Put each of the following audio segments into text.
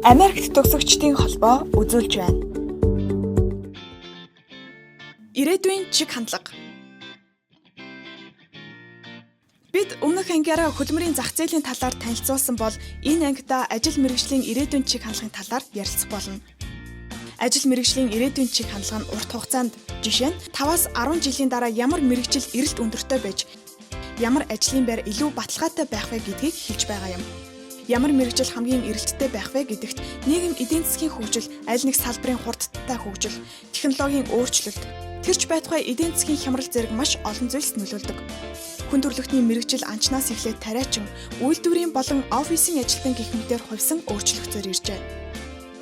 Америкт төгсөгчдийн холбоо үзүүлж байна. Ирээдүйн чиг хандлага. Бид өмнөх ангиараа хөдөлмөрийн зах зээлийн талаар танилцуулсан бол энэ ангида ажил мэргэжлийн ирээдүйн чиг хандлагын талаар ярилцах болно. Ажил мэргэжлийн ирээдүйн чиг хандлага нь урт хугацаанд жишээ нь 5-аас 10 жилийн дараа ямар мэргэжил эрэлт өндөртэй байж, ямар ажлын байр илүү баталгаатай байх вэ гэдгийг хэлж байгаа юм. Ямар мэргэжил хамгийн эрэлттэй байх вэ гэдэгт нийгэм эдийн засгийн хөгжил, аль нэг салбарын хурдтай хөгжил, технологийн өөрчлөлт, тэрч байтугай эдийн засгийн хямрал зэрэг маш олон зүйлс нөлөөлдөг. Хүн төрөлхтний мэргэжил анчнаас эхлээд тариачин, үйлдвэрийн болон офисын ажилтан гэх мэтээр хувьсан өөрчлөгцөөр иржээ.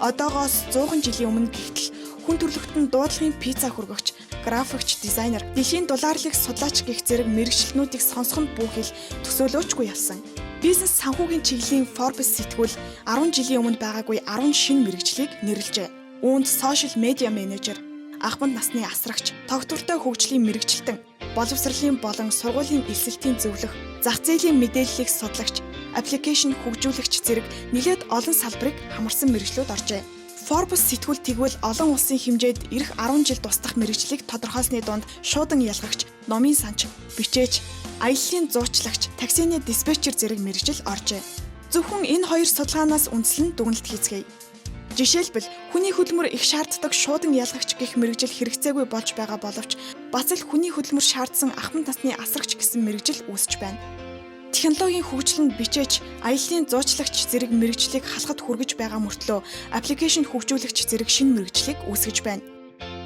Одоогоос 100 жилийн өмнө гихтэл хүн төрөлхтөн дуудлагын пицца хүргэгч, графикч, дизайнер, дэлхийн дулаарлыг судлаач гэх зэрэг мэргэжилтнүүдийг сонсох нь бүхэл төсөөлөөчгүй ялсан. Бизнес санхүүгийн чиглэлийн Forbes сэтгүүл 10 жилийн өмнө байгаагүй 10 шинэ мэргэжлийг нэрлэжээ. Үүнд сошиал медиа менежер, анхмад насны асрагч, тогтвортой хөгжлийн мэргэжилтэн, боловсролын болон сургуулийн элсэлтийн зөвлөх, зах зээлийн мэдээллийг судлагч, аппликейшн хөгжүүлэгч зэрэг нэлээд олон салбарыг хамарсан мэргэжлүүд оржээ. Forbes сэтгүүл тэгвэл олон улсын хэмжээд эх 10 жил тусдах мэргэжлийг тодорхойлсны дунд шуудан ялгагч, номын санч, бичээч, аяллаа зуучлагч, таксины диспетчер зэрэг мэргэжил оржээ. Зөвхөн энэ хоёр судалгаанаас үндэслэн дүгнэлт хийцгээе. Жишээлбэл хүний хөдөлмөр их шаарддаг шуудан ялгагч гэх мэргэжил хэрэгцээгүй болж байгаа боловч бас л хүний хөдөлмөр шаардсан ахмад насны асрагч гэсэн мэргэжил үүсэж байна. Технологийн хөгжил нь бичээч, аяллаа зуучлагч зэрэг мэргэжлийг халахад хүргэж байгаа мөртлөө аппликейшн хөгжүүлэгч зэрэг шинэ мэргэжлийг үүсгэж байна.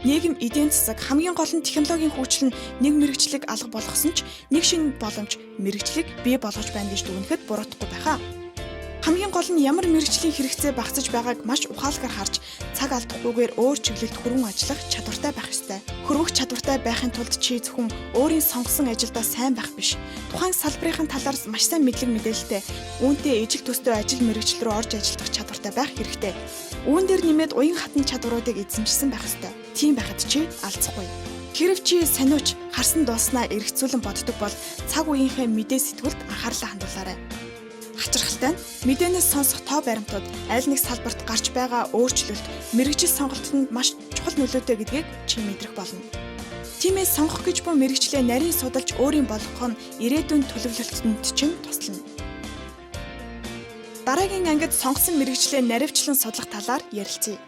Нийгэм эдийн засаг хамгийн гол нь технологийн хөгжил нь нэг мэргэжлийг алга болгосон ч нэг шинэ боломж мэргэжлийг бий болгож байна гэж дүгнэхэд буруудахгүй байхаа. Хамгийн гол нь ямар мэргэжлийн хэрэгцээ багасж байгааг маш ухаалгаар харж цаг алдахгүйгээр өөр чиглэлд хөрвөн ажиллах чадвартай байх ёстой. Хөрвөх чадвартай байхын тулд чи зөвхөн өөрийн сонгосон ажилдаа сайн байх биш, тухайн салбарын талаар маш сайн мэдлэг мэдээлэлтэй, үүнтэй ижил төстэй ажил мэргэжил рүү орж ажиллах чадвартай байх хэрэгтэй. Үүн дээр нэмээд уян хатан чадваруудыг эзэмшсэн байх ёстой. Тийм байхад чи алдахгүй. Хэрв чи сониуч харсан дууснаа эргэцүүлэн боддог бол цаг үеийнхээ мэдээ сэтгүүлд анхаарлаа хандуулаарай. Хачирхалтай нь мэдээнээс сонсох тоо баримтууд аль нэг салбарт гарч байгаа өөрчлөлт мэргэжил сонголтод маш чухал нөлөөтэй гэдгийг чи мэдрэх болно. Тиймээс сонгох гэж буй мэргэжлээ нарийн судалж өөрийн болгох нь ирээдүйн төлөвлөлтөнд чинь туслана. Дараагийн ангид сонгосон мэргэжлээ наривчлан судлах талаар ярилцъя.